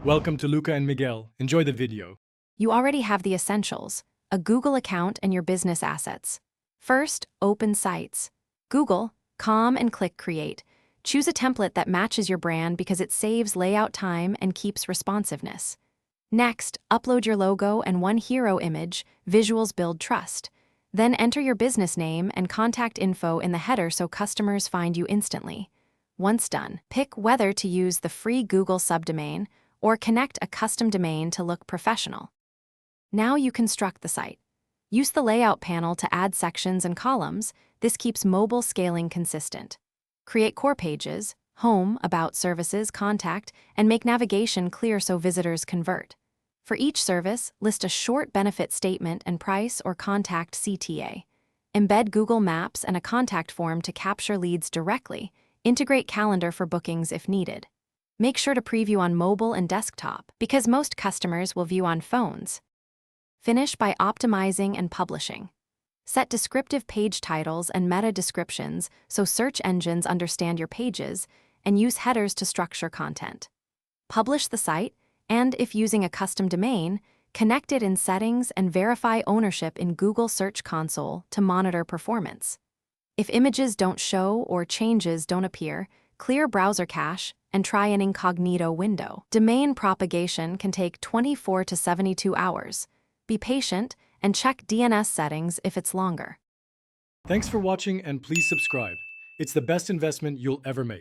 Welcome to Luca and Miguel. Enjoy the video. You already have the essentials: a Google account and your business assets. First, open sites. Google, and click Create. Choose a template that matches your brand because it saves layout time and keeps responsiveness. Next, upload your logo and one hero image. Visuals build trust. Then enter your business name and contact info in the header so customers find you instantly. Once done, pick whether to use the free Google subdomain or connect a custom domain to look professional. Now you construct the site. Use the layout panel to add sections and columns. This keeps mobile scaling consistent. Create core pages: home, about, services, contact, and make navigation clear so visitors convert. For each service, list a short benefit statement and price or contact CTA. Embed Google Maps and a contact form to capture leads directly. Integrate calendar for bookings if needed. Make sure to preview on mobile and desktop because most customers will view on phones. Finish by optimizing and publishing. Set descriptive page titles and meta descriptions so search engines understand your pages, and use headers to structure content. Publish the site, and if using a custom domain, connect it in settings and verify ownership in Google Search Console to monitor performance. If images don't show or changes don't appear, clear browser cache and try an incognito window. Domain propagation can take 24 to 72 hours. Be patient and check DNS settings if it's longer. Thanks for watching and please subscribe. It's the best investment you'll ever make.